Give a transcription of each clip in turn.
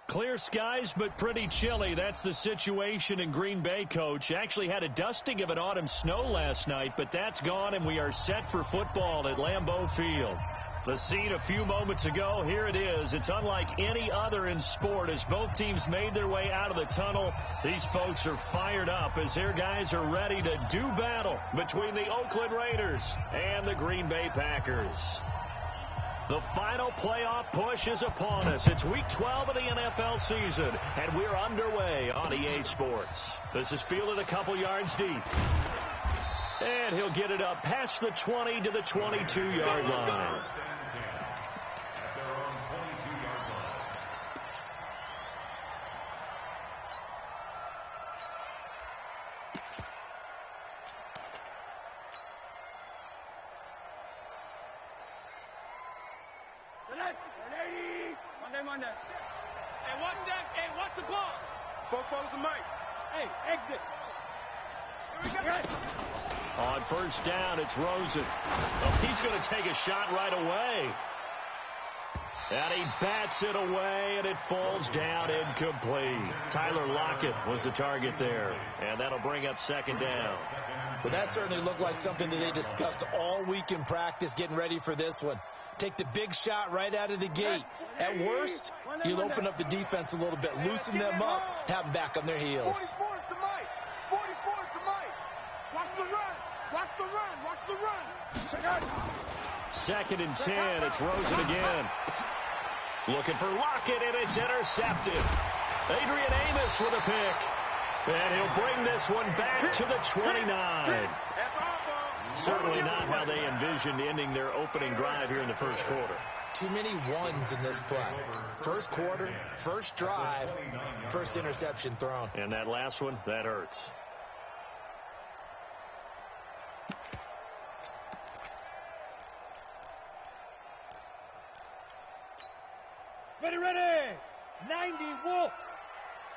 Clear skies, but pretty chilly. That's the situation in Green Bay, Coach. Actually had a dusting of an autumn snow last night, but that's gone, and we are set for football at Lambeau Field. The scene a few moments ago, here it is. It's unlike any other in sport as both teams made their way out of the tunnel. These folks are fired up as their guys are ready to do battle between the Oakland Raiders and the Green Bay Packers. The final playoff push is upon us. It's Week 12 of the NFL season, and we're underway on EA Sports. This is fielded a couple yards deep. And he'll get it up past the 20 to the 22-yard line. Monday. Hey, watch that. Hey, watch the ball. Both follows the mic. Hey, exit. Here we go. On first down, it's Rosen. Oh, he's going to take a shot right away. And he bats it away, and it falls down incomplete. Tyler Lockett was the target there, and that'll bring up second down. Well, that certainly looked like something that they discussed all week in practice getting ready for this one. Take the big shot right out of the gate. At worst, you'll open up the defense a little bit, loosen them up, have them back on their heels. 44 is the mic. 44 is the mic. Watch the run. Watch the run. Watch the run. Check out. Second and 10. It's Rosen again. Looking for Lockett, and it's intercepted. Adrian Amos with a pick. And he'll bring this one back to the 29. Certainly not how they envisioned ending their opening drive here in the first quarter. Too many ones in this play. First quarter, first drive, first interception thrown. And that last one, that hurts. Ready. 90, Wolf.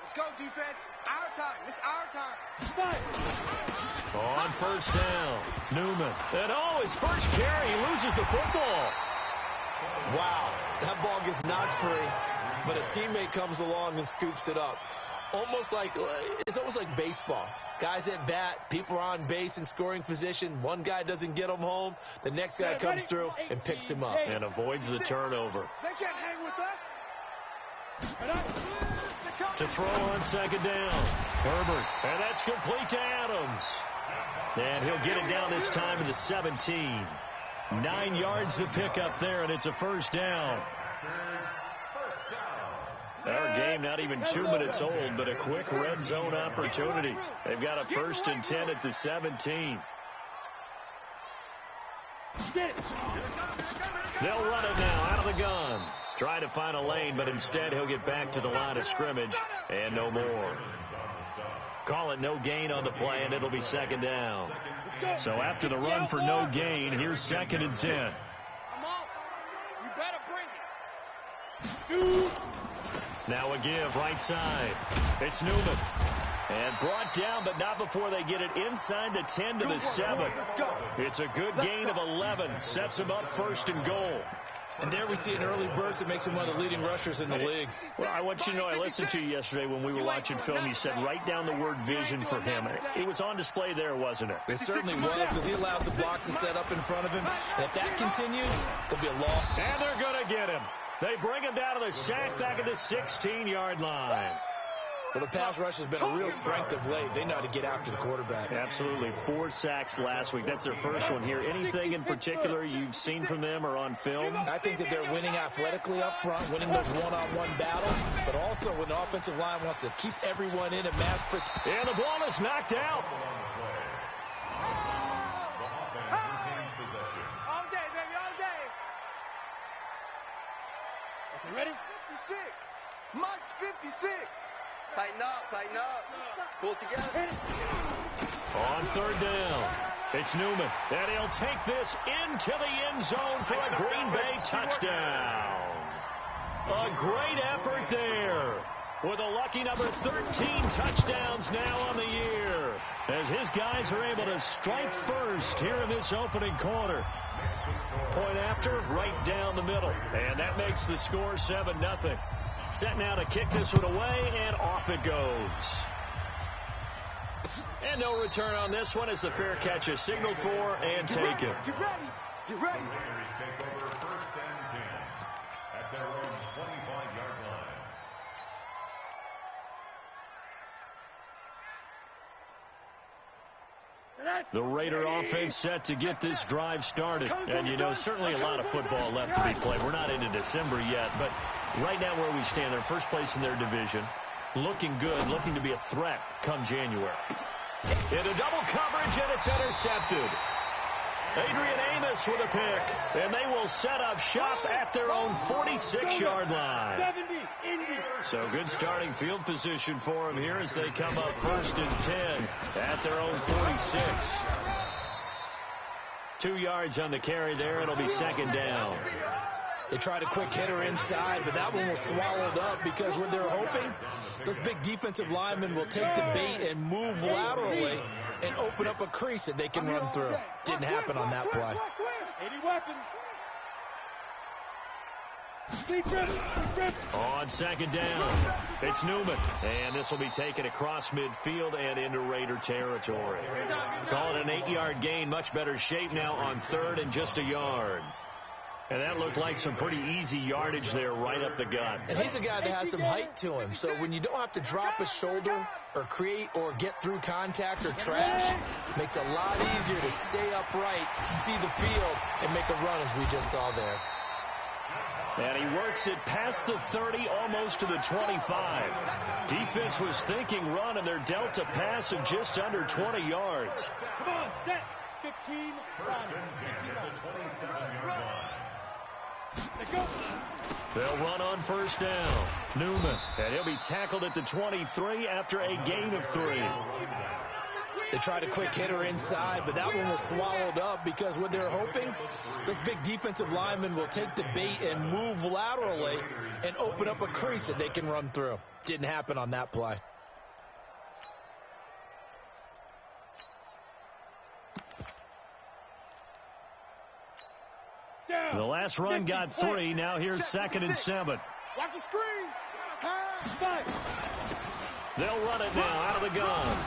Let's go, defense. Our time. It's our time. Fight. On first down, Newman. And his first carry, he loses the football. Wow, that ball gets knocked free, but a teammate comes along and scoops it up. It's almost like baseball. Guys at bat, people are on base in scoring position. One guy doesn't get him home. The next guy comes through and picks him up. And avoids the turnover. They can't hang with us. To throw on second down. Herbert. And that's complete to Adams. And he'll get it down this time to the 17. 9 yards to pick up there, and it's a first down. Our game not even 2 minutes old, but a quick red zone opportunity. They've got a first and 10 at the 17. They'll run it now out of the gun. Try to find a lane, but instead he'll get back to the line of scrimmage and no more. Call it no gain on the play, and it'll be second down. So after the run for no gain, here's second and 10. I'm out. You better bring it. Shoot. Now a give right side. It's Newman. And brought down, but not before they get it inside the 10 to the 7. It's a good gain of 11. Sets them up first and goal. And there we see an early burst that makes him one of the leading rushers in the league. Well, I want you to know, I listened to you yesterday when we were watching film. You said write down the word vision for him. It was on display there, wasn't it? It certainly was, because he allows the blocks to set up in front of him. And if that continues, there'll be a loss. And they're going to get him. They bring him down to the sack back at the 16-yard line. Well, the pass rush has been a real strength of late. They know how to get after the quarterback. Absolutely. 4 sacks last week. That's their first one here. Anything in particular you've seen from them or on film? I think that they're winning athletically up front, winning those one-on-one battles, but also when the offensive line wants to keep everyone in and mass protect. And the ball is knocked out. All day, baby, all day. Okay, ready? 56. Mike's 56. Tighten up. Pull it together. On third down, it's Newman. And he'll take this into the end zone for a Green Bay touchdown. A great effort there. With a lucky number 13 touchdowns now on the year. As his guys are able to strike first here in this opening quarter. Point after, right down the middle. And that makes the score 7-0. Set now to kick this one away, and off it goes. And no return on this one as the fair catch is signaled for and taken. Get ready. Get ready. Take over first and 10 at their own 25-yard line. The Raider offense set to get this drive started. And, you know, certainly a lot of football left to be played. We're not into December yet, but right now where we stand, they're first place in their division. Looking good, looking to be a threat come January. Into double coverage, and it's intercepted. Adrian Amos with a pick, and they will set up shop at their own 46-yard line. So good starting field position for them here as they come up first and 10 at their own 46. 2 yards on the carry there. It'll be second down. They tried a quick hitter inside, but that one was swallowed up because what they're hoping, those big defensive linemen will take the bait and move laterally and open up a crease that they can run through. Didn't happen on that play. 80 weapons. On second down, it's Newman. And this will be taken across midfield and into Raider territory. Call it an 8-yard gain. Much better shape now on third and just a yard. And that looked like some pretty easy yardage there right up the gut. And he's a guy that has some height to him. So when you don't have to drop a shoulder or create or get through contact or trash, makes it a lot easier to stay upright, see the field, and make a run as we just saw there. And he works it past the 30, almost to the 25. Defense was thinking run, and they're dealt a pass of just under 20 yards. Come on, set. 15. First and 10 at the 27-yard line. Let's go. They'll run on first down. Newman. And he'll be tackled at the 23 after a gain of 3. They tried a quick hitter inside, but that one was swallowed up because what they're hoping, those big defensive linemen will take the bait and move laterally and open up a crease that they can run through. Didn't happen on that play. The last run got 3. Now here's second and 7. Watch the screen. They'll run it now out of the gun.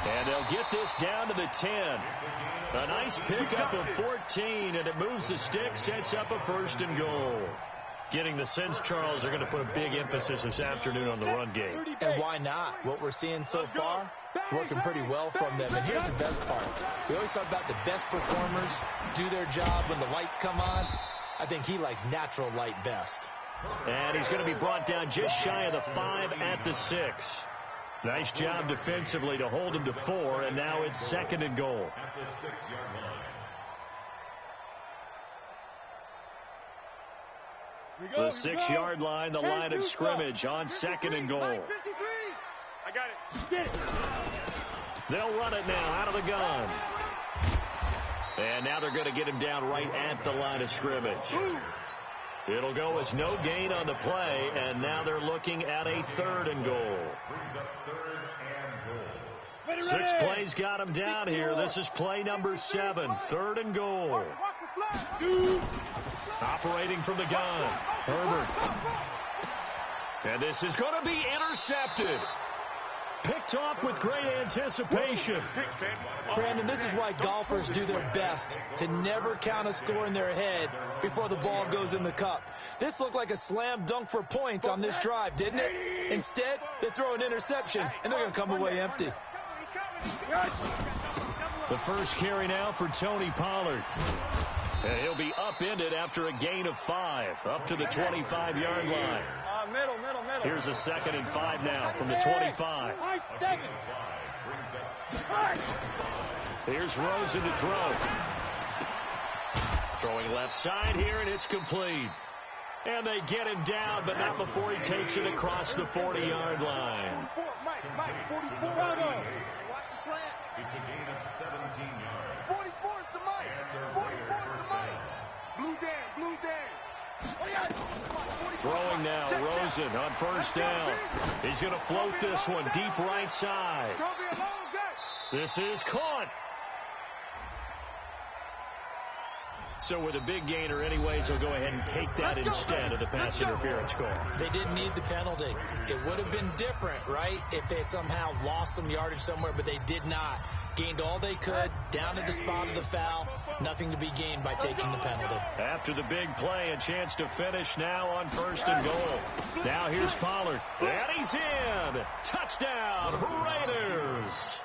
And they'll get this down to the 10. A nice pickup of 14, and it moves the stick, sets up a first and goal. Getting the sense, Charles, they're going to put a big emphasis this afternoon on the run game. And why not? What we're seeing so far, working pretty well from them. And here's the best part. We always talk about the best performers do their job when the lights come on. I think he likes natural light best. And he's going to be brought down just shy of the 5 at the 6. Nice job defensively to hold him to 4, and now it's second and goal. At the 6-yard line. The 6-yard line, the line of scrimmage on second and goal. I got it. Get it. They'll run it now out of the gun. And now they're going to get him down right at the line of scrimmage. It'll go as no gain on the play, and now they're looking at a third and goal. Brings up third and goal. 6 plays got him down here. This is play number 7, 3rd and goal. Operating from the gun, Herbert. And this is going to be intercepted. Picked off with great anticipation. Brandon, this is why golfers do their best to never count a score in their head before the ball goes in the cup. This looked like a slam dunk for points on this drive, didn't it? Instead, they throw an interception, and they're going to come away empty. The first carry now for Tony Pollard. And he'll be upended after a gain of 5, up to the 25-yard line. Middle. Here's a 2nd and 5 now from the 25. Here's Rosen to throw. Throwing left side here, and it's complete. And they get him down, but not before he takes it across the 40-yard line. 44. Watch the slant. It's a gain of 17 yards. 44 is the Mike. 44 is the Mike. Blue Dan. Throwing now, Rosen on first down. He's going to float this one deep right side. It's going to be a long day. This is caught. So with a big gainer anyways, they'll go ahead and take that instead of the pass interference call. They didn't need the penalty. It would have been different, right, if they had somehow lost some yardage somewhere, but they did not. Gained all they could, down at the spot of the foul. Nothing to be gained by taking the penalty. After the big play, a chance to finish now on 1st and goal. Now here's Pollard. And he's in. Touchdown, Raiders.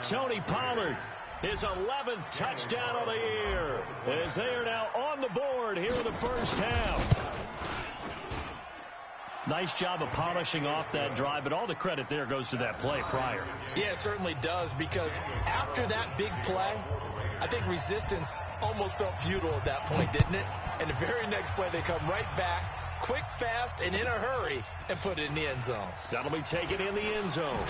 Tony Pollard, his 11th touchdown of the year, as they are now on the board here in the first half. Nice job of polishing off that drive, but all the credit there goes to that play prior. Yeah, it certainly does, because after that big play, I think resistance almost felt futile at that point, didn't it? And the very next play, they come right back, quick, fast, and in a hurry, and put it in the end zone. That'll be taken in the end zone.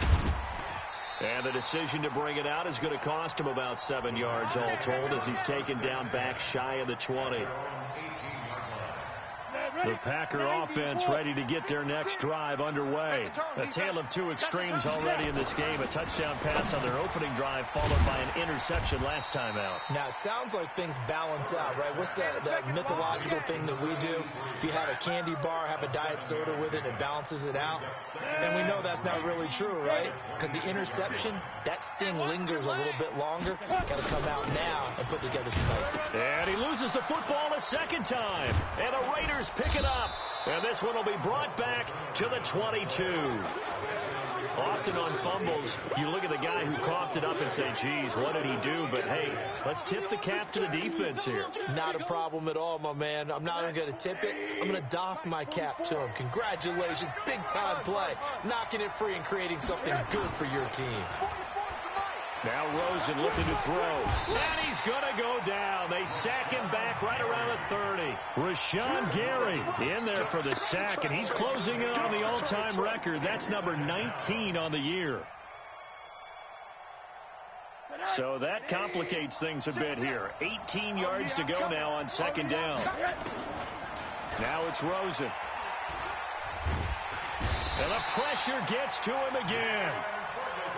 And the decision to bring it out is going to cost him about 7 yards all told, as he's taken down back shy of the 20. The Packer offense ready to get their next drive underway. A tale of two extremes already in this game. A touchdown pass on their opening drive, followed by an interception last time out. Now, it sounds like things balance out, right? What's that mythological thing that we do? If you have a candy bar, have a diet soda with it, it balances it out. And we know that's not really true, right? Because the interception, that sting lingers a little bit longer. Got to come out now and put together some nice. And he loses the football a second time. And the Raiders pick it up. And this one will be brought back to the 22. Often on fumbles, you look at the guy who coughed it up and say, geez, what did he do? But, hey, let's tip the cap to the defense here. Not a problem at all, my man. I'm not even going to tip it. I'm going to doff my cap to him. Congratulations. Big-time play. Knocking it free and creating something good for your team. Now Rosen looking to throw. And he's going to go down. They sack him back right around the 30. Rashawn Gary in there for the sack, and he's closing in on the all-time record. That's number 19 on the year. So that complicates things a bit here. 18 yards to go now on second down. Now it's Rosen. And the pressure gets to him again.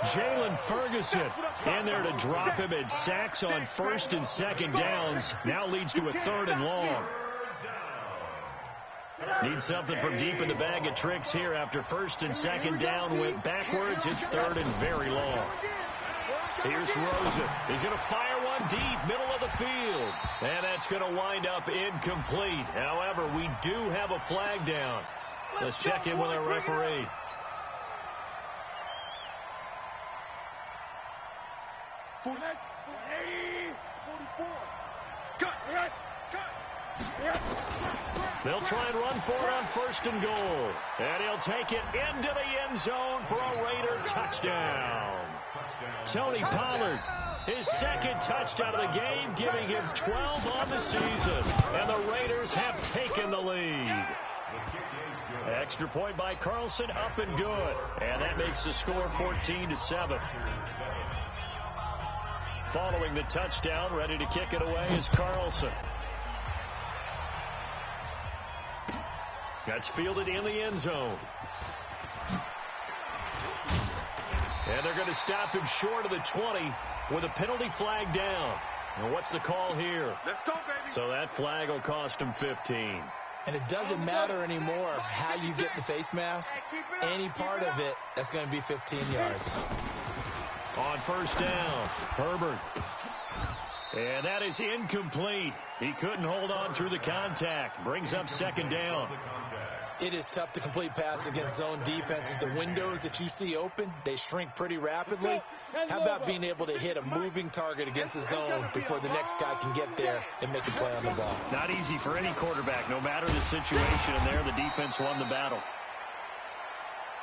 Jalen Ferguson in there to drop him, and sacks on first and second downs. Now leads to a third and long. Need something from deep in the bag of tricks here. After first and second down went backwards, it's third and very long. Here's Rosen. He's going to fire one deep, middle of the field. And that's going to wind up incomplete. However, we do have a flag down. Let's check in with our referee. They'll try and run for it on first and goal. And he'll take it into the end zone for a Raider touchdown. Tony Pollard, his second touchdown of the game, giving him 12 on the season. And the Raiders have taken the lead. Extra point by Carlson, up and good. And that makes the score 14-7. Following the touchdown, ready to kick it away is Carlson. That's fielded in the end zone. And they're going to stop him short of the 20 with a penalty flag down. And what's the call here? Let's go, baby. So that flag will cost him 15. And it doesn't matter anymore how you get the face mask. Any part of it, that's going to be 15 yards. On first down, Herbert. And that is incomplete. He couldn't hold on through the contact. Brings up second down. It is tough to complete passes against zone defenses. The windows that you see open, they shrink pretty rapidly. How about being able to hit a moving target against the zone before the next guy can get there and make a play on the ball? Not easy for any quarterback, no matter the situation. And there, the defense won the battle.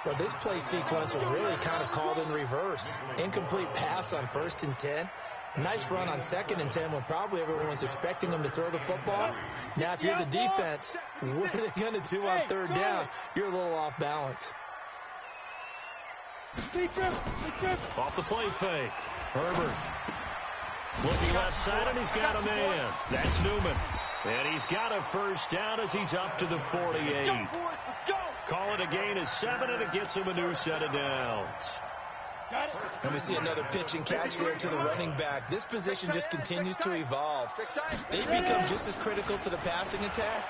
Well, this play sequence was really kind of called in reverse. Incomplete pass on 1st and 10. Nice run on 2nd and 10 when probably everyone was expecting them to throw the football. Now, if you're the defense, what are they going to do on 3rd down? You're a little off balance. Off the play fake. Herbert. Looking left side, and he's got a man. That's Newman. And he's got a first down as he's up to the 48. Call it a gain of 7, and it gets him a new set of downs. And we see another pitch and catch there to the running back. This position just continues to evolve. They become just as critical to the passing attack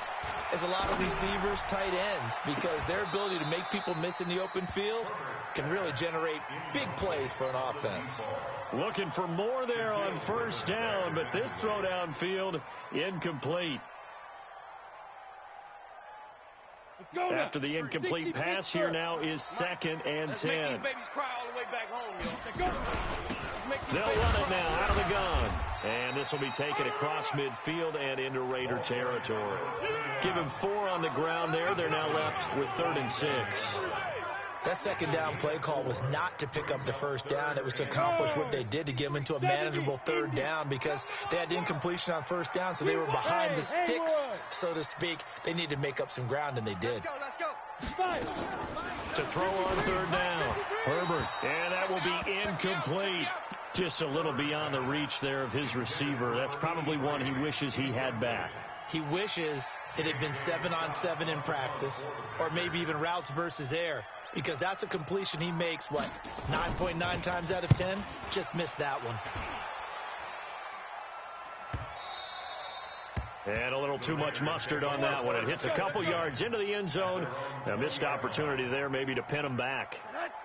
as a lot of receivers, tight ends, because their ability to make people miss in the open field can really generate big plays for an offense. Looking for more there on first down, but this throw downfield incomplete. After the incomplete pass, here now is 2nd and 10. They'll run it now out of the gun. And this will be taken across midfield and into Raider territory. Give him 4 on the ground there. They're now left with 3rd and 6. That 2nd down play call was not to pick up the first down. It was to accomplish what they did, to get them into a manageable 3rd down, because they had incompletion on 1st down, so they were behind the sticks, so to speak. They needed to make up some ground, and they did. Let's go. To throw on 3rd down, Herbert, and that will be incomplete. Just a little beyond the reach there of his receiver. That's probably one he wishes he had back. He wishes it had been 7-on-7 in practice, or maybe even routes versus air, because that's a completion he makes, 9.9 times out of 10? Just missed that one. And a little too much mustard on that one. It hits a couple yards into the end zone. A missed opportunity there maybe to pin him back.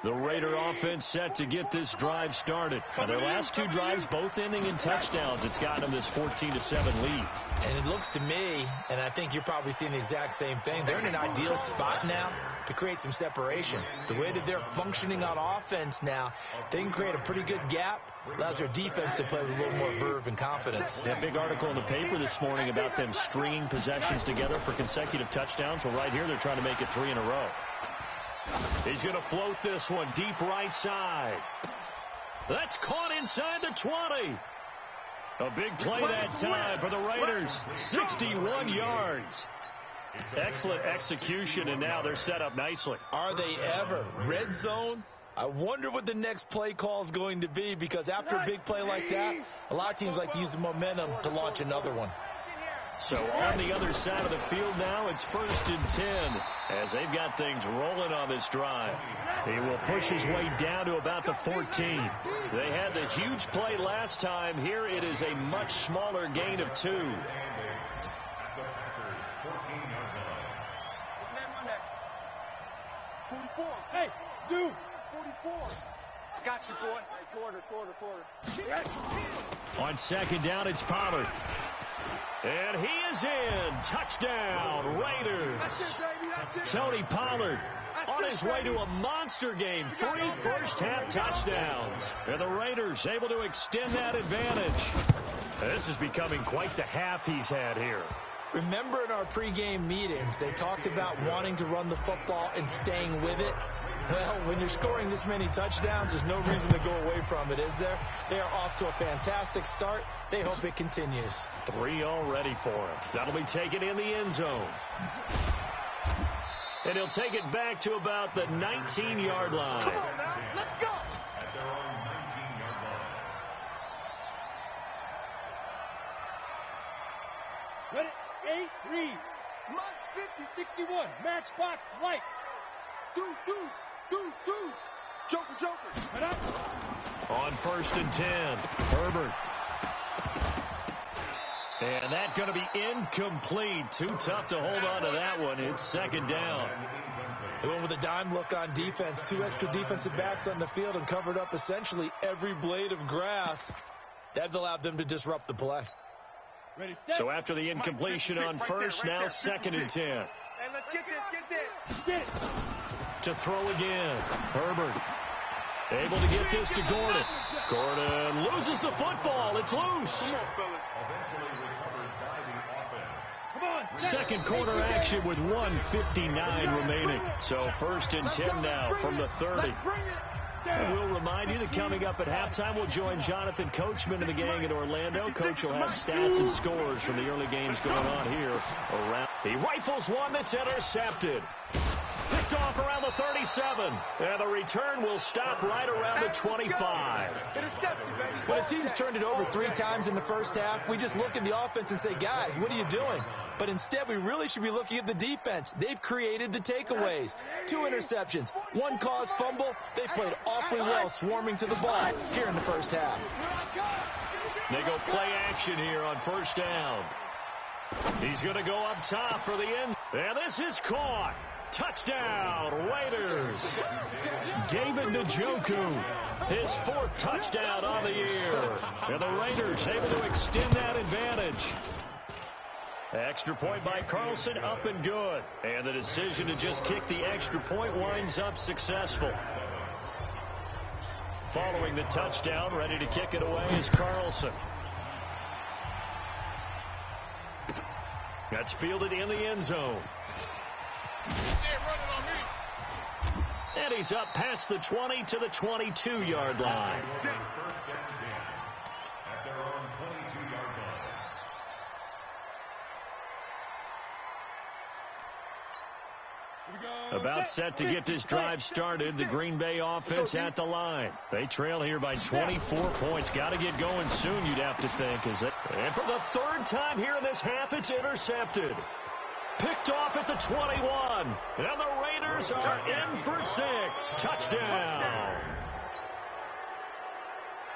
The Raider offense set to get this drive started. Now, their last 2 drives both ending in touchdowns. It's gotten them this 14-7 lead. And it looks to me, and I think you're probably seeing the exact same thing, they're in an ideal spot now to create some separation. The way that they're functioning on offense now, they can create a pretty good gap. Allows their defense to play with a little more verve and confidence. That big article in the paper this morning about them stringing possessions together for consecutive touchdowns. Well, right here, they're trying to make it 3 in a row. He's going to float this one deep right side. That's caught inside the 20. A big play that time for the Raiders. 61 yards. Excellent execution, and now they're set up nicely. Are they ever? Red zone? I wonder what the next play call is going to be, because after a big play like that, a lot of teams like to use the momentum to launch another one. So on the other side of the field now, it's 1st and 10 as they've got things rolling on this drive. He will push his way down to about the 14. They had the huge play last time. Here it is a much smaller gain of 2. 44. Hey, Zoo. 44. Got you, boy. Hey, quarter. On 2nd down, it's Pollard. And he is in. Touchdown, Raiders. That's it, baby. That's it. Tony Pollard on his way to a monster game. 3 first-half touchdowns. And the Raiders able to extend that advantage. This is becoming quite the half he's had here. Remember in our pregame meetings, they talked about wanting to run the football and staying with it. Well, when you're scoring this many touchdowns, there's no reason to go away from it, is there? They are off to a fantastic start. They hope it continues. 3 already for him. That'll be taken in the end zone. And he'll take it back to about the 19-yard line. Come on now, let's go. At their own 19-yard line. Ready? 8-3. Months 50, 61. Matchbox lights. Deuce. Joker. On 1st and 10, Herbert. And that's going to be incomplete. Too tough to hold on to that one. It's 2nd down. They went with a dime look on defense. 2 extra defensive backs on the field and covered up essentially every blade of grass. That allowed them to disrupt the play. So after the incompletion on 1st, now 2nd and 10. Hey, let's get this. To throw again. Herbert able to get this to Gordon. Gordon loses the football. It's loose. Come on, fellas. Eventually recovered by the offense. Second quarter action with 1:59 remaining. So 1st and 10 now from the 30. And we'll remind you that coming up at halftime, we'll join Jonathan Coachman and the gang in Orlando. Coach will have stats and scores from the early games going on here around. He rifles one that's intercepted. Picked off around the 37. And the return will stop right around the 25. When a team's turned it over 3 times in the first half, we just look at the offense and say, guys, what are you doing? But instead, we really should be looking at the defense. They've created the takeaways. 2 interceptions, 1 caused fumble. They played awfully well swarming to the ball here in the first half. They go play action here on 1st down. He's going to go up top for the end. And this is caught. Touchdown, Raiders. David Njoku, his 4th touchdown on the year. And the Raiders able to extend that advantage. Extra point by Carlson, up and good. And the decision to just kick the extra point winds up successful. Following the touchdown, ready to kick it away is Carlson. That's fielded in the end zone. And he's up past the 20 to the 22-yard line. First and 10 at their own 22-yard line. About set to get this drive started. The Green Bay offense at the line. They trail here by 24 points. Got to get going soon, you'd have to think. And for the 3rd time here in this half, it's intercepted. Picked off at the 21. And the Raiders are in for 6. Touchdown.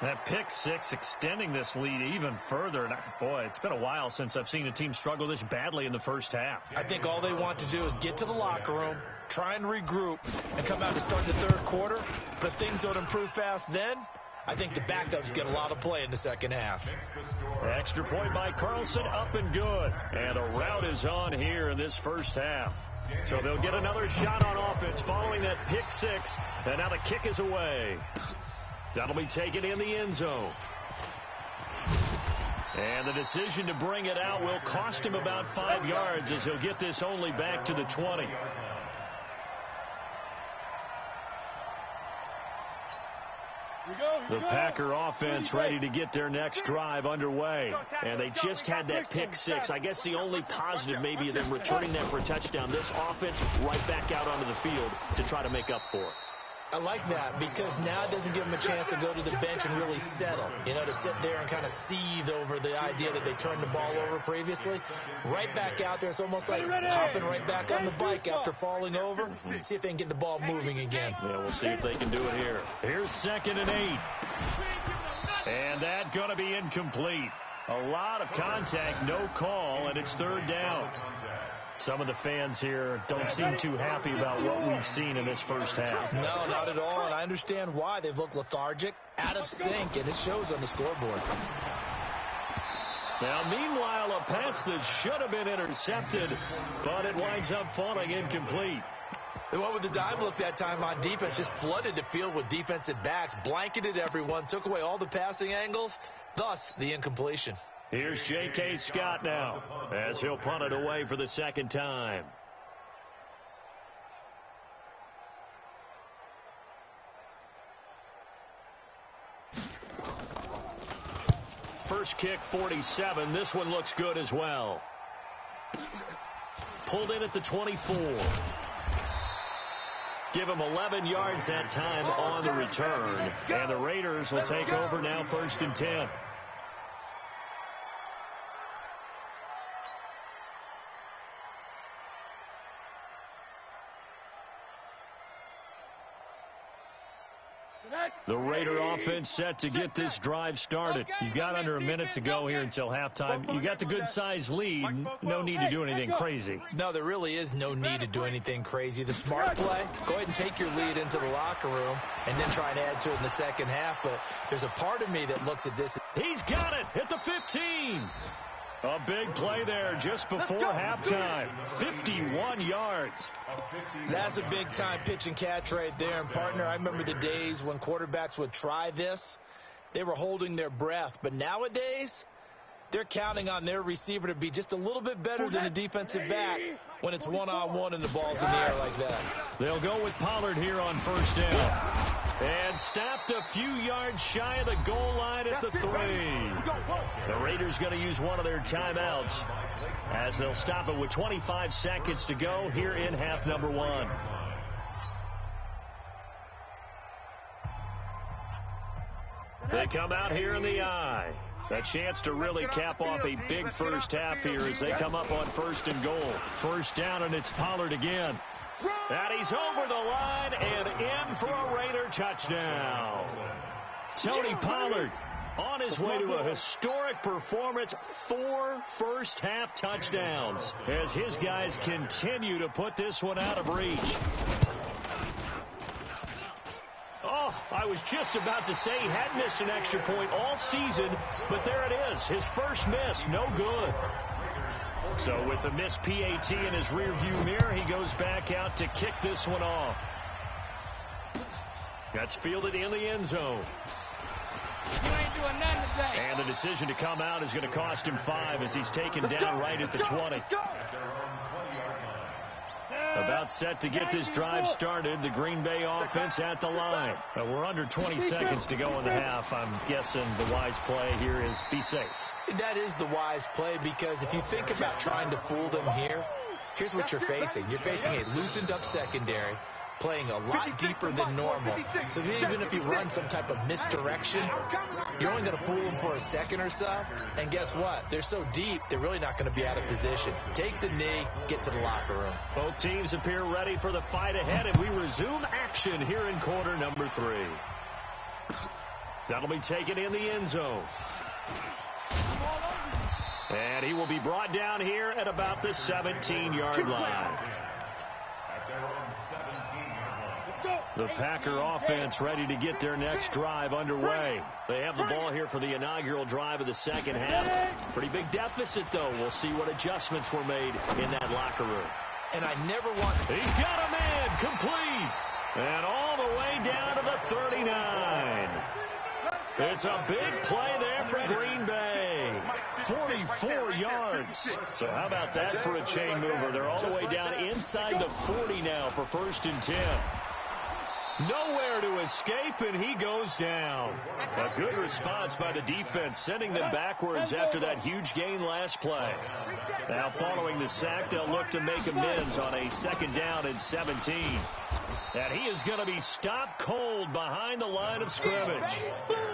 That pick 6 extending this lead even further. And boy, it's been a while since I've seen a team struggle this badly in the first half. I think all they want to do is get to the locker room, try and regroup, and come out to start the 3rd quarter. But if things don't improve fast then, I think the backups get a lot of play in the second half. Extra point by Carlson, up and good. And a rout is on here in this first half. So they'll get another shot on offense following that pick 6. And now the kick is away. That'll be taken in the end zone. And the decision to bring it out will cost him about 5 yards as he'll get this only back to the 20. The Packer offense ready to get their next drive underway. And they just had that pick 6. I guess the only positive maybe of them returning that for a touchdown. This offense right back out onto the field to try to make up for it. I like that because now it doesn't give them a chance to go to the bench and really settle, to sit there and kind of seethe over the idea that they turned the ball over previously. Right back out there, it's almost like hopping right back on the bike after falling over. See if they can get the ball moving again. Yeah, we'll see if they can do it here. Here's 2nd and 8. And that's going to be incomplete. A lot of contact, no call, and it's 3rd down. Some of the fans here don't seem too happy about what we've seen in this first half. No, not at all, and I understand why. They've looked lethargic, out of sync, and it shows on the scoreboard. Now, meanwhile, a pass that should have been intercepted, but it winds up falling incomplete. They went with the dime look that time on defense, just flooded the field with defensive backs, blanketed everyone, took away all the passing angles, thus the incompletion. Here's J.K. Scott now as he'll punt it away for the 2nd time. First kick, 47. This one looks good as well. Pulled in at the 24. Give him 11 yards that time on the return. And the Raiders will take over now 1st and 10. The Raider offense set to get this drive started. You've got under a minute to go here until halftime. You got the good-sized lead. No need to do anything crazy. No, there really is no need to do anything crazy. The smart play, go ahead and take your lead into the locker room and then try and add to it in the second half. But there's a part of me that looks at this. He's got it at the 15. A big play there just before halftime. 51 yards. That's a big-time pitch and catch right there. And, partner, I remember the days when quarterbacks would try this. They were holding their breath. But nowadays, they're counting on their receiver to be just a little bit better than a defensive back when it's one-on-one and the ball's in the air like that. They'll go with Pollard here on first down. And stopped a few yards shy of the goal line at the 3. The Raiders going to use one of their timeouts as they'll stop it with 25 seconds to go here in half number 1. They come out here in the I. A chance to really cap off a big first half here as they come up on first and goal. First down, and it's Pollard again. And he's over the line and in for a Raider touchdown. Tony Pollard on his way to a historic performance, 4 first-half touchdowns as his guys continue to put this one out of reach. Oh, I was just about to say he had missed an extra point all season, but there it is, his first miss, no good. So with the missed PAT in his rearview mirror, he goes back out to kick this one off. That's fielded in the end zone. You ain't doing nothing today. And the decision to come out is going to cost him 5 as he's taken down right at the 20. About set to get this drive started. The Green Bay offense at the line. We're under 20 seconds to go in the half. I'm guessing the wise play here is be safe. That is the wise play because if you think about trying to fool them here, here's what you're facing. You're facing a loosened up secondary, playing a lot deeper than normal. So even if you run some type of misdirection, you're only going to fool them for a second or so. And guess what? They're so deep, they're really not going to be out of position. Take the knee, get to the locker room. Both teams appear ready for the fight ahead, and we resume action here in quarter number 3. That'll be taken in the end zone. And he will be brought down here at about the 17-yard line. The Packer offense ready to get their next drive underway. They have the ball here for the inaugural drive of the second half. Pretty big deficit, though. We'll see what adjustments were made in that locker room. And I never want... He's got a man complete. And all the way down to the 39. It's a big play there for Green Bay. 44 yards. So how about that for a chain mover? They're all the way down inside the 40 now for 1st and 10. Nowhere to escape, and he goes down. A good response by the defense, sending them backwards after that huge gain last play. Now following the sack, they'll look to make amends on a 2nd down and 17. And he is going to be stopped cold behind the line of scrimmage.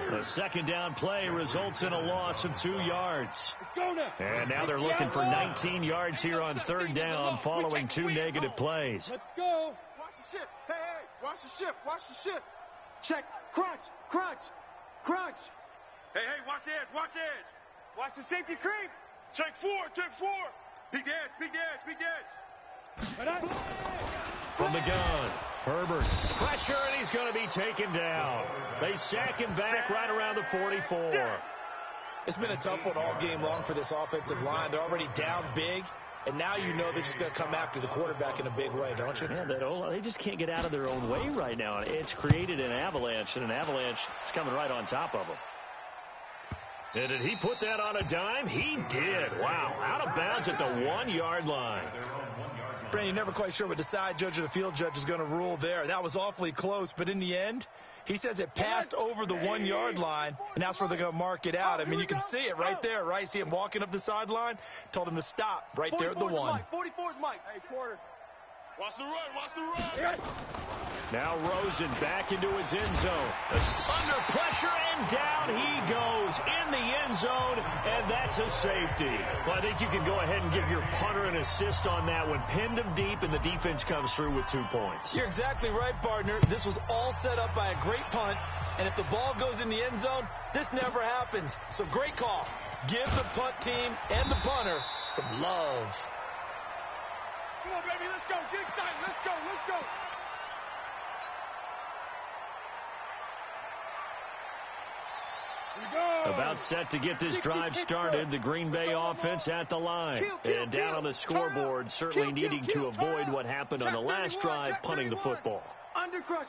The 2nd down play results in a loss of 2 yards. And now they're looking for 19 yards here on 3rd down following 2 negative plays. Let's go. Watch the ship. Hey, hey, watch the ship. Watch the ship. Check. Crunch. Crunch. Crunch. Hey, hey, watch the edge. Watch the edge. Watch the safety creep. Check 4. Check 4. Big edge. Big edge. Big edge. From the gun, Herbert. Pressure, and he's going to be taken down. They sack him back right around the 44. It's been a tough one all game long for this offensive line. They're already down big, and now you know they're just going to come after the quarterback in a big way, don't you? Yeah, they just can't get out of their own way right now. It's created an avalanche, and an avalanche is coming right on top of them. And did he put that on a dime? He did. Wow, out of bounds at the 1-yard line. Brandon, you're never quite sure what the side judge or the field judge is going to rule there. That was awfully close, but in the end, he says it passed over the 1-yard line, and that's where they're going to mark it out. I mean, you can see it right there, right? See him walking up the sideline? Told him to stop right there at the 1. 44's Mike. Hey, quarter. Watch the run. Watch the run. Now Rosen back into his end zone. Under pressure, and down he goes in the end zone, and that's a safety. Well, I think you can go ahead and give your punter an assist on that one. Pinned him deep, and the defense comes through with 2 points. You're exactly right, partner. This was all set up by a great punt, and if the ball goes in the end zone, this never happens. So great call. Give the punt team and the punter some love. Come on, baby, let's go. Get excited. Let's go. Let's go. About set to get this drive started. The Green Bay offense at the line. And down on the scoreboard, certainly needing to avoid what happened on the last drive, punting the football. Undercrush.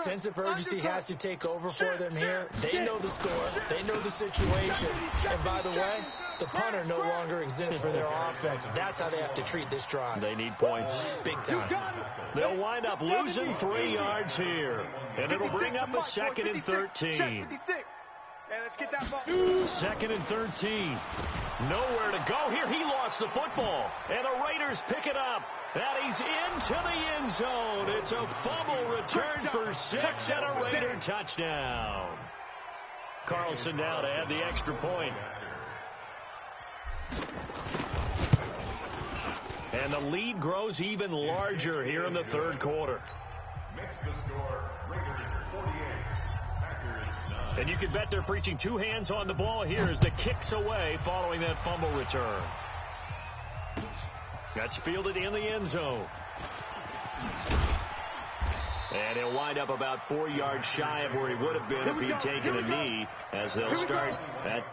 Sense of urgency has to take over for them here. They know the score. They know the situation. And by the way, the punter no longer exists for their offense. That's how they have to treat this drive. They need points. Big time. They'll wind up losing 3 yards here. And it'll bring up a 2nd and 13. Hey, let's get that ball. 2nd and 13. Nowhere to go here. He lost the football. And the Raiders pick it up. And he's into the end zone. It's a fumble return for 6 and a Raider touchdown. Carlson now to add the extra point. And the lead grows even larger here in the third quarter. Makes the score Raiders 48. And you can bet they're preaching 2 hands on the ball here as the kick's away following that fumble return. That's fielded in the end zone. And he'll wind up about 4 yards shy of where he would have been if he'd taken a knee, as they'll start at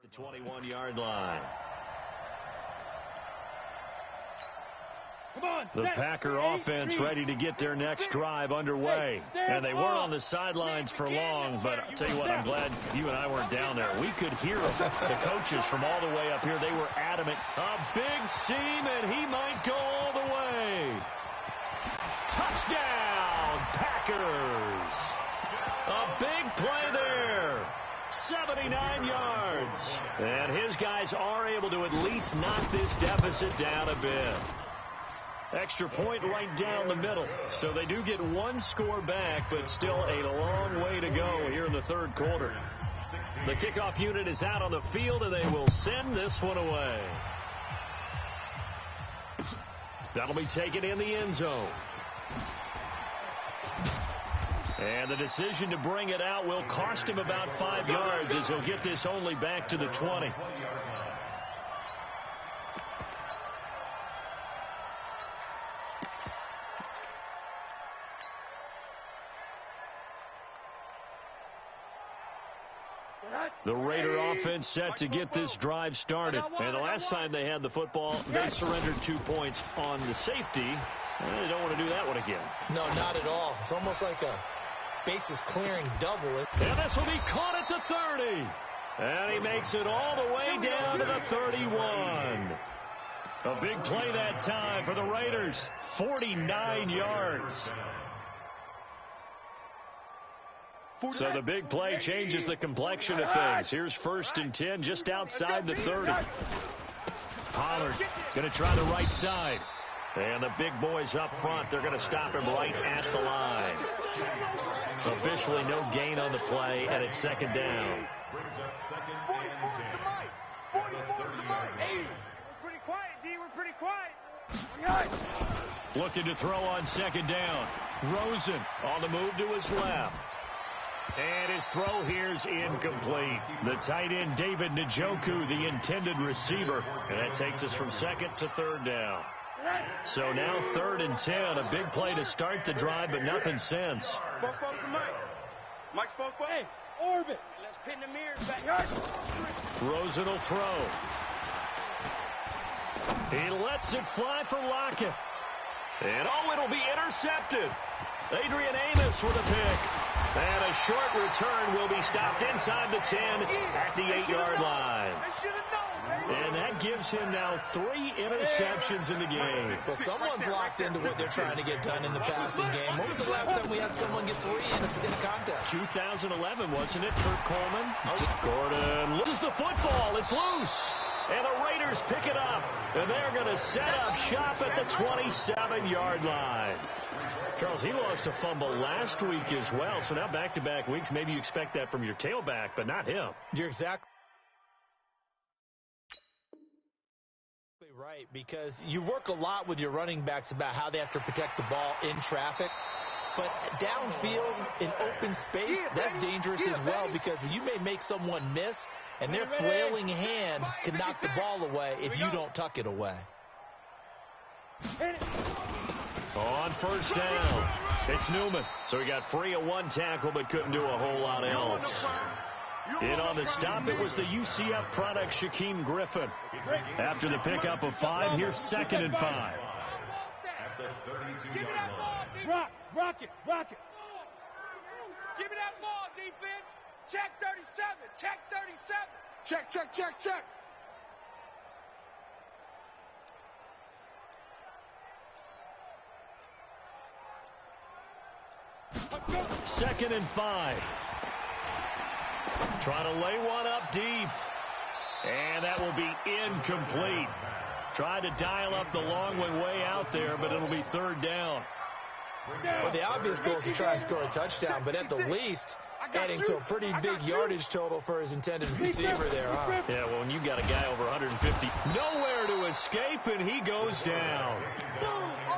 the 21-yard line. The Packer offense ready to get their next drive underway. And they weren't on the sidelines for long, but I'll tell you what, I'm glad you and I weren't down there. We could hear the coaches from all the way up here. They were adamant. A big seam, and he might go all the way. Touchdown, Packers. A big play there. 79 yards. And his guys are able to at least knock this deficit down a bit. Extra point right down the middle. So they do get 1 score back, but still a long way to go here in the third quarter. The kickoff unit is out on the field, and they will send this one away. That'll be taken in the end zone. And the decision to bring it out will cost him about 5 yards, as he'll get this only back to the 20. The Raider offense set to get this drive started. And the last time they had the football, they surrendered 2 points on the safety. And they don't want to do that one again. No, not at all. It's almost like a bases clearing double. And this will be caught at the 30. And he makes it all the way down to the 31. A big play that time for the Raiders. 49 yards. So the big play changes the complexion of things. Here's 1st and 10 just outside the 30. Pollard going to try the right side. And the big boys up front, they're going to stop him right at the line. Officially no gain on the play, and it's 2nd down. Brings up 2nd and 10. 44 to Mike. Hey, we're pretty quiet, D. We're pretty quiet. Looking to throw on 2nd down. Rosen on the move to his left. And his throw here's incomplete. The tight end, David Njoku, the intended receiver. And that takes us from 2nd to 3rd down. So now 3rd and 10. A big play to start the drive, but nothing since. Both folks to Mike. Mike's both folks. Hey, orbit. Let's pin the mirrors back. Rosen will throw. He lets it fly for Lockett. And it'll be intercepted. Adrian Amos with a pick. And a short return will be stopped inside the 10 at the 8-yard line. And that gives him now 3 interceptions in the game. Well, someone's locked into what they're trying to get done in the passing game. When was the last time we had someone get 3 in a contest? 2011, wasn't it, Kurt Coleman? Oh, yeah. Gordon loses the football. It's loose. And the Raiders pick it up. And they're going to set up shop at the 27-yard line. Charles, he lost a fumble last week as well. So now back-to-back weeks, maybe you expect that from your tailback, but not him. You're exactly right, because you work a lot with your running backs about how they have to protect the ball in traffic. But downfield in open space, that's dangerous as well, because you may make someone miss, and their flailing hand can knock the ball away if you don't tuck it away. On first down, it's Newman. So he got free of 1 tackle, but couldn't do a whole lot else. In on the stop, it was the UCF product, Shaquem Griffin. After the pickup of 5, here's 2nd and 5. Rock it. Give me that ball, defense. Check 37. Check 37. Check. 2nd and 5. Trying to lay one up deep. And that will be incomplete. Tried to dial up the long one way out there, but it'll be 3rd down. Well, the obvious goal is to try and score a touchdown, but at the least, adding to a pretty big yardage total for his intended receiver there, huh? Yeah, well, when you've got a guy over 150, nowhere to escape, and he goes down.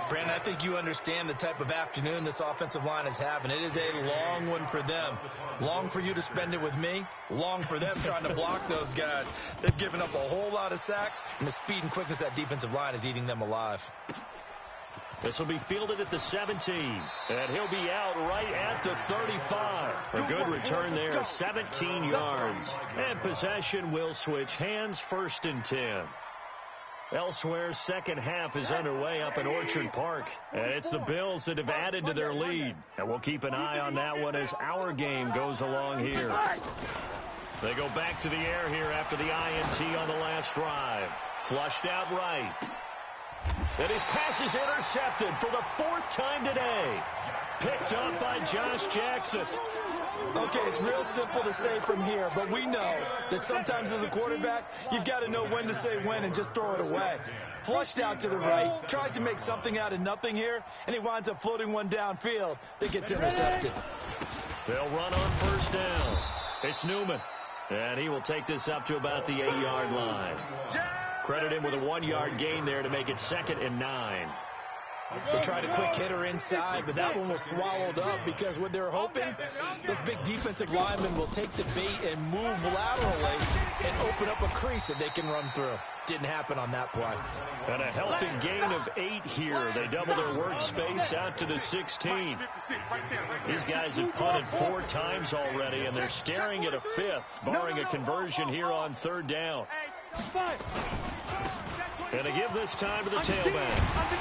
Brandon, I think you understand the type of afternoon this offensive line is having. It is a long one for them. Long for you to spend it with me. Long for them trying to block those guys. They've given up a whole lot of sacks, and the speed and quickness of that defensive line is eating them alive. This will be fielded at the 17, and he'll be out right at the 35. A good return there, 17 yards. And possession will switch hands, 1st and 10. Elsewhere, second half is underway up in Orchard Park. And it's the Bills that have added to their lead. And we'll keep an eye on that one as our game goes along here. They go back to the air here after the INT on the last drive. Flushed out right. And his pass is intercepted for the 4th time today. Picked up by Josh Jackson. Okay, it's real simple to say from here, but we know that sometimes as a quarterback, you've got to know when to say when and just throw it away. Flushed out to the right, tries to make something out of nothing here, and he winds up floating one downfield that gets intercepted. They'll run on first down. It's Newman, and he will take this up to about the 8-yard line. Credit him with a 1-yard gain there to make it 2nd and 9. They tried a quick hitter inside, but that one was swallowed up because what they're hoping, those big defensive linemen will take the bait and move laterally and open up a crease that they can run through. Didn't happen on that play. And a healthy gain of 8 here. They double their workspace out to the 16. These guys have punted 4 times already, and they're staring at a 5th, barring a conversion here on 3rd down. And they give this time to the tailback.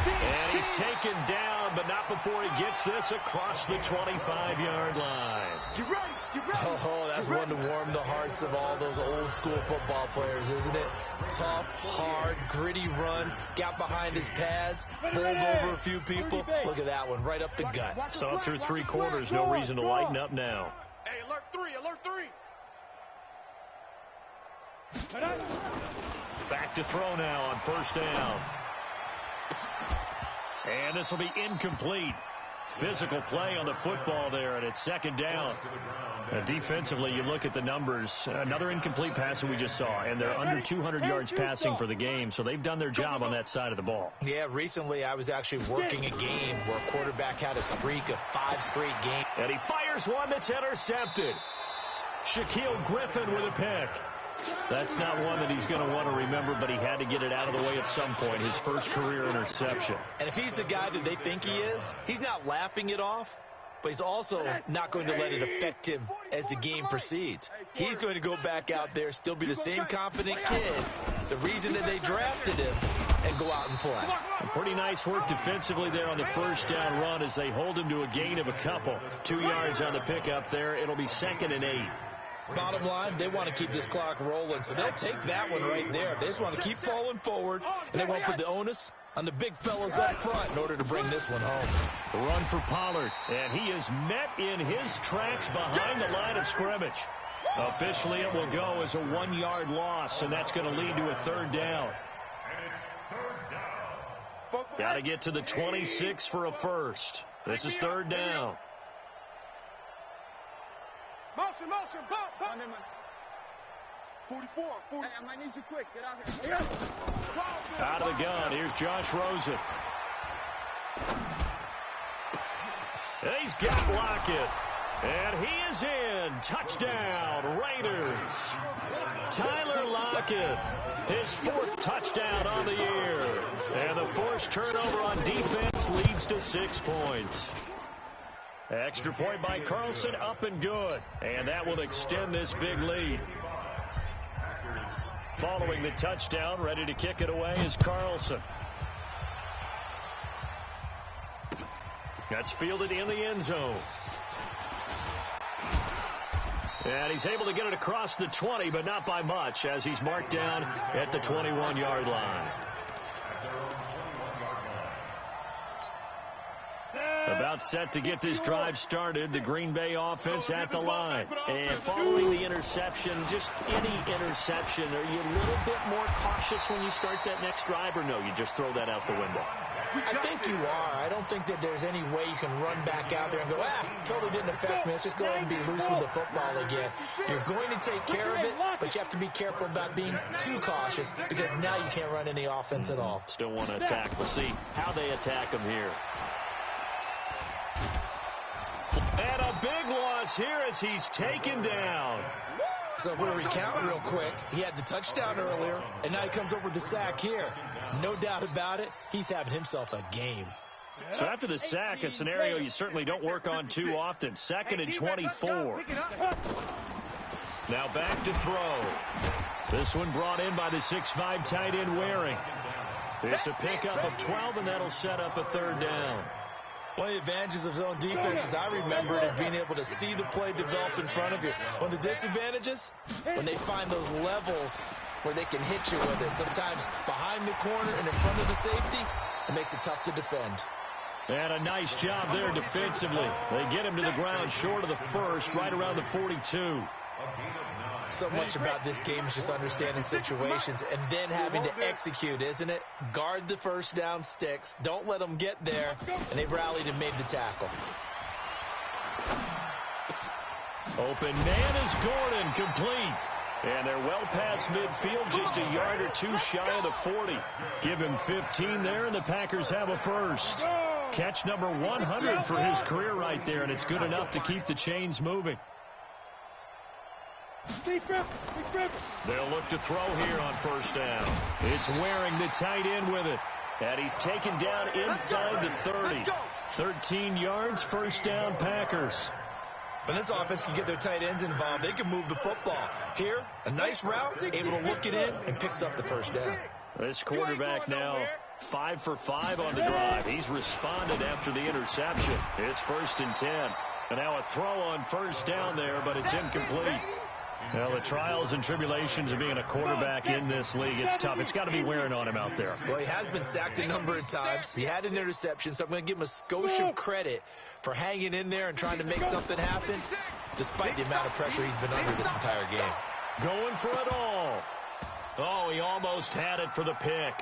And he's taken down, but not before he gets this across the 25-yard line. Oh, that's one to warm the hearts of all those old school football players, isn't it? Tough, hard, gritty run. Got behind his pads, bowled over a few people. Look at that one, right up the gut. So through 3 quarters, no reason to lighten up now. Hey, alert 3, alert 3. Back to throw now on first down. And this will be incomplete. Physical play on the football there, and it's 2nd down. Defensively, you look at the numbers. Another incomplete pass that we just saw, and they're under 200 yards passing for the game, so they've done their job on that side of the ball. Yeah, recently I was actually working a game where a quarterback had a streak of 5 straight games. And he fires one that's intercepted. Shaquem Griffin with a pick. That's not one that he's going to want to remember, but he had to get it out of the way at some point, his first career interception. And if he's the guy that they think he is, he's not laughing it off, but he's also not going to let it affect him as the game proceeds. He's going to go back out there, still be the same confident kid, the reason that they drafted him, and go out and play. Pretty nice work defensively there on the first down run as they hold him to a gain of a couple. 2 yards on the pickup there. It'll be 2nd and 8. Bottom line, they want to keep this clock rolling, so they'll take that one right there. They just want to keep falling forward, and they won't put the onus on the big fellas up front in order to bring this one home. The run for Pollard, and he is met in his tracks behind the line of scrimmage. Officially, it will go as a 1-yard loss, and that's going to lead to a third down. Got to get to the 26 for a first. This is third down. Motion, bump. 44. Hey, I might need you quick. Get out here. Out of the gun, here's Josh Rosen. He's got Lockett. And he is in. Touchdown, Raiders. Tyler Lockett, his 4th touchdown on the year. And the forced turnover on defense leads to 6 points. Extra point by Carlson, up and good. And that will extend this big lead. Following the touchdown, ready to kick it away is Carlson. That's fielded in the end zone. And he's able to get it across the 20, but not by much, as he's marked down at the 21-yard line. About set to get this drive started, the Green Bay offense at the line. And following the interception, just any interception, are you a little bit more cautious when you start that next drive, or no, you just throw that out the window? I think you are. I don't think that there's any way you can run back out there and go, totally didn't affect me. Let's just go ahead and be loose with the football again. You're going to take care of it, but you have to be careful about being too cautious because now you can't run any offense at all. Still want to attack. We'll see how they attack him here. And a big loss here as he's taken down. So if we recount real quick, he had the touchdown earlier, and now he comes up with the sack here. No doubt about it, he's having himself a game. So after the sack, a scenario you certainly don't work on too often. 2nd and 24. Now back to throw. This one brought in by the 6'5" tight end Waring. It's a pickup of 12, and that'll set up a third down. One of the advantages of zone defense, as I remember it, is being able to see the play develop in front of you. One of the disadvantages, when they find those levels where they can hit you with it. Sometimes behind the corner and in front of the safety, it makes it tough to defend. And a nice job there defensively. They get him to the ground short of the first, right around the 42. So much about this game is just understanding situations and then having to execute, isn't it? Guard the first down sticks. Don't let them get there. And they rallied and made the tackle. Open man is Gordon, complete. And they're well past midfield, just a yard or two shy of the 40. Give him 15 there, and the Packers have a first. Catch number 100 for his career right there, and it's good enough to keep the chains moving. They'll look to throw here on first down. It's Waring, the tight end, with it. And he's taken down inside the 30. 13 yards, first down, Packers. When this offense can get their tight ends involved, they can move the football. Here, a nice route, able to look it in, and picks up the first down. This quarterback now 5 for 5 on the drive. He's responded after the interception. It's 1st and 10. And now a throw on first down there, but it's incomplete. Well, the trials and tribulations of being a quarterback in this league, it's tough. It's got to be wearing on him out there. Well, he has been sacked a number of times. He had an interception, so I'm going to give him a skosh of credit for hanging in there and trying to make something happen, despite the amount of pressure he's been under this entire game. Going for it all. Oh, he almost had it for the pick.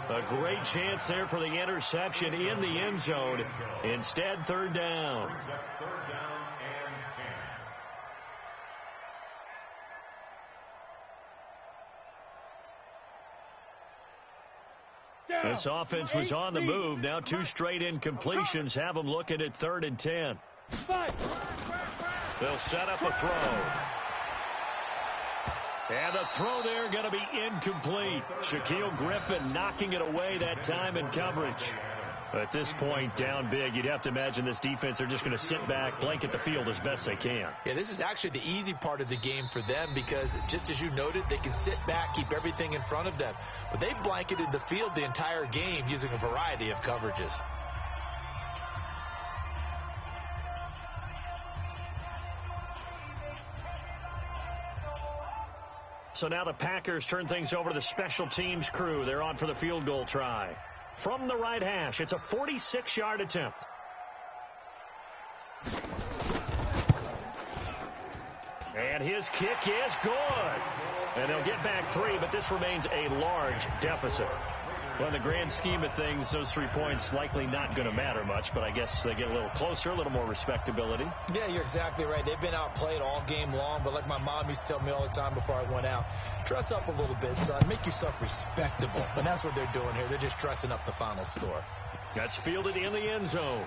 A great chance there for the interception in the end zone. Instead, third down. This offense was on the move. Now 2 straight incompletions have them looking at 3rd and 10. They'll set up a throw. And the throw there going to be incomplete. Shaquille Griffin knocking it away that time in coverage. At this point, down big, you'd have to imagine this defense are just going to sit back, blanket the field as best they can. Yeah, this is actually the easy part of the game for them because, just as you noted, they can sit back, keep everything in front of them. But they blanketed the field the entire game using a variety of coverages. So now the Packers turn things over to the special teams crew. They're on for the field goal try. From the right hash, it's a 46-yard attempt. And his kick is good. And they'll get back 3, but this remains a large deficit. Well, in the grand scheme of things, those 3 points likely not going to matter much, but I guess they get a little closer, a little more respectability. Yeah, you're exactly right. They've been outplayed all game long, but like my mom used to tell me all the time before I went out, dress up a little bit, son. Make yourself respectable. And that's what they're doing here. They're just dressing up the final score. That's fielded in the end zone.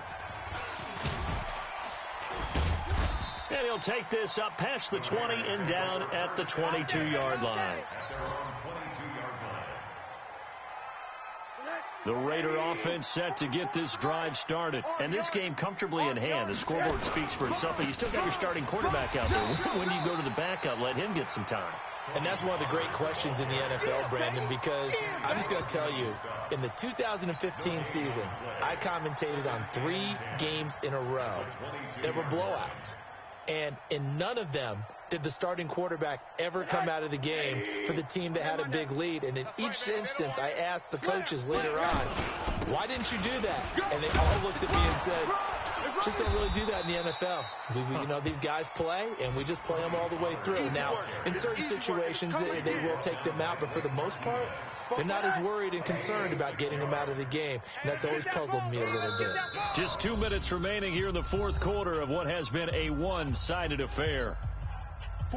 And he'll take this up past the 20 and down at the 22-yard line. The Raider offense set to get this drive started. And this game comfortably in hand. The scoreboard speaks for itself, but you still got your starting quarterback out there. When do you go to the backup? Let him get some time. And that's one of the great questions in the NFL, Brandon, because I'm just going to tell you, in the 2015 season, I commentated on 3 games in a row that were blowouts. And in none of them did the starting quarterback ever come out of the game for the team that had a big lead. And in each instance, I asked the coaches later on, why didn't you do that? And they all looked at me and said, just don't really do that in the NFL. You know, these guys play, and we just play them all the way through. Now, in certain situations, they will take them out, but for the most part, they're not as worried and concerned about getting them out of the game. And that's always puzzled me a little bit. Just 2 minutes remaining here in the fourth quarter of what has been a one-sided affair.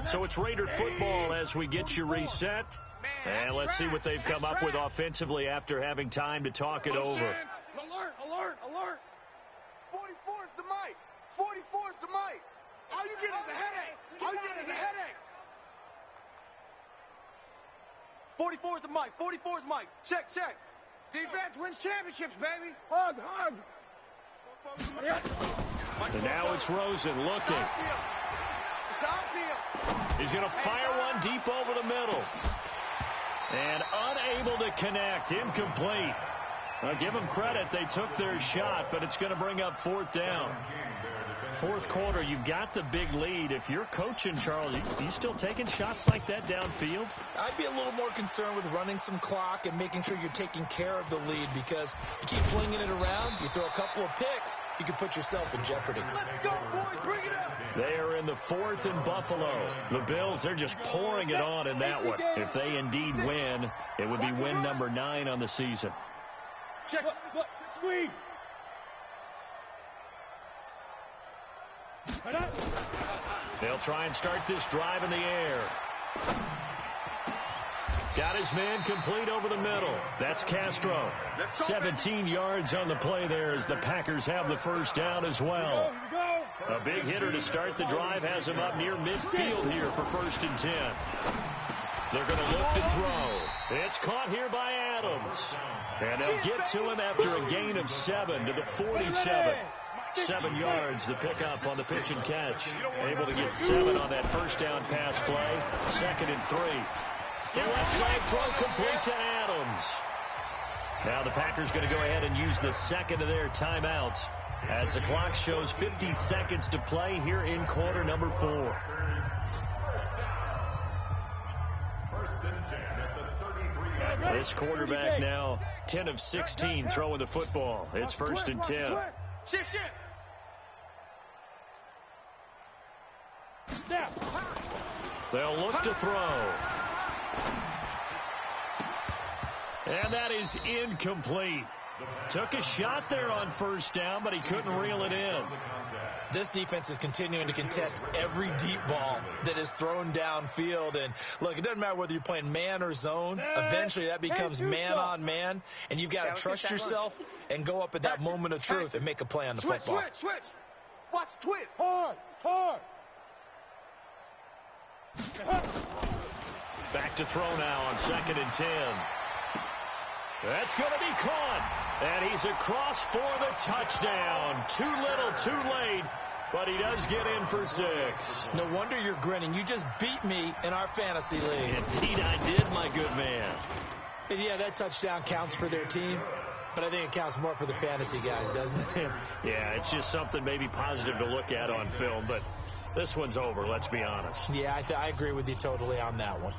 So it's Raider football as we get you reset. And let's see what they've come up with offensively after having time to talk it over. Alert, alert, alert. 44 is the mic. 44 is the mic. All you get is a headache. All you get is a headache. 44 is the mic. 44 is mic. Check, check. Defense wins championships, baby. Hug, hug. And now it's Rosen looking. It's outfield. He's going to fire one deep over the middle. And unable to connect. Incomplete. I'll give them credit. They took their shot, but it's going to bring up 4th down. Fourth quarter, you've got the big lead. If you're coaching, Charles, you still taking shots like that downfield? I'd be a little more concerned with running some clock and making sure you're taking care of the lead, because you keep flinging it around, you throw a couple of picks, you can put yourself in jeopardy. Let's go, boys. Bring it up. They are in the 4th in Buffalo. The Bills, they're just pouring it on in that one. If they indeed win, it would be win number 9 on the season. Check. Look. Squeeze. They'll try and start this drive in the air. Got his man complete over the middle. That's Castro. 17 yards on the play there as the Packers have the first down as well. A big hitter to start the drive has him up near midfield here for 1st and 10. They're going to look to throw. It's caught here by Adams. And they'll get to him after a gain of 7 to the 47. 7 yards, the pickup on the pitch and catch. Able to get 7 on that first down pass play. 2nd and 3. The left side throw complete to Adams. Now the Packers going to go ahead and use the second of their timeouts as the clock shows 50 seconds to play here in quarter number 4. This quarterback now 10 of 16 throwing the football. It's 1st and 10. Shift. They'll look to throw. And that is incomplete. Took a shot there on 1st down, but he couldn't reel it in. This defense is continuing to contest every deep ball that is thrown downfield. And look, it doesn't matter whether you're playing man or zone. Eventually that becomes man on man, and you've got to trust yourself and go up at that moment of truth and make a play on the football. Switch. Watch twist. Hard. Back to throw now on 2nd and 10. That's going to be caught. And he's across for the touchdown. Too little, too late. But he does get in for 6. No wonder you're grinning. You just beat me in our fantasy league. Indeed I did, my good man. And yeah, that touchdown counts for their team, but I think it counts more for the fantasy guys, doesn't it? Yeah, it's just something maybe positive to look at on film, but this one's over, let's be honest. Yeah, I agree with you totally on that one.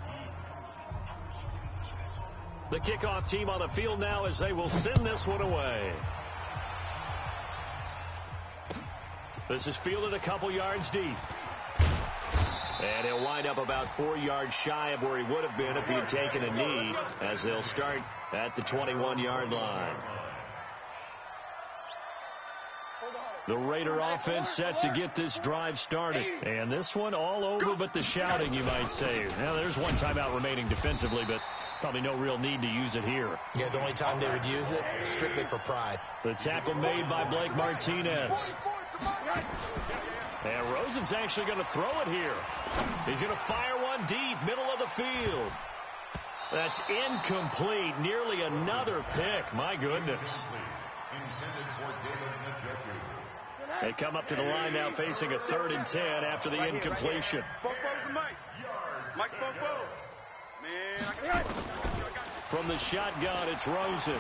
The kickoff team on the field now as they will send this one away. This is fielded a couple yards deep. And he'll wind up about 4 yards shy of where he would have been if he had taken a knee, as they'll start at the 21-yard line. The Raider offense set to get this drive started. And this one all over but the shouting, you might say. Now, there's one timeout remaining defensively, but probably no real need to use it here. Yeah, the only time they would use it is strictly for pride. The tackle made by Blake Martinez. And Rosen's actually going to throw it here. He's going to fire one deep, middle of the field. That's incomplete. Nearly another pick. My goodness. They come up to the line now facing a 3rd and 10 after the incompletion. Mike Spoke. Man, I got you. From the shotgun, it's Rosen.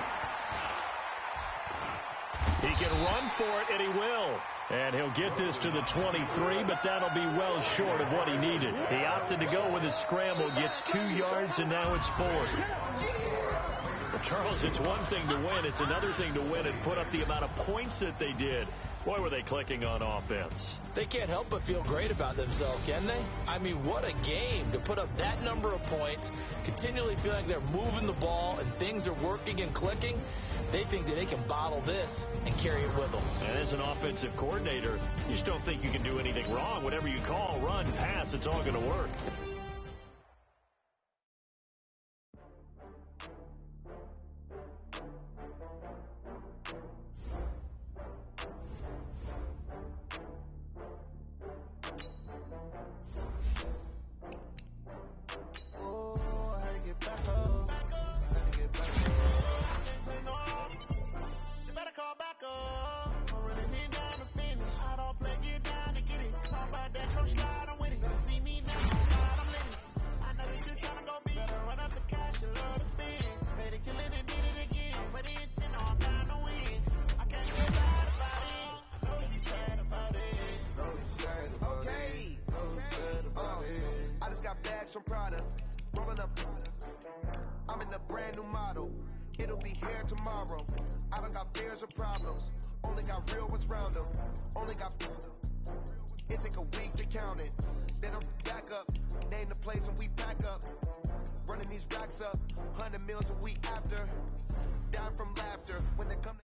He can run for it, and he will. And he'll get this to the 23, but that'll be well short of what he needed. He opted to go with his scramble, gets 2 yards, and now it's 4. Well, Charles, it's one thing to win. It's another thing to win and put up the amount of points that they did. Boy, were they clicking on offense. They can't help but feel great about themselves, can they? I mean, what a game to put up that number of points, continually feel like they're moving the ball and things are working and clicking. They think that they can bottle this and carry it with them. And as an offensive coordinator, you just don't think you can do anything wrong. Whatever you call, run, pass, it's all going to work. I'm in a brand new model. It'll be here tomorrow. I don't got fears or problems. Only got real ones round them. Only got. It take a week to count it. Then I'm back up. Name the place and we pack up. Running these racks up. 100 meals a week after. Down from laughter when they come.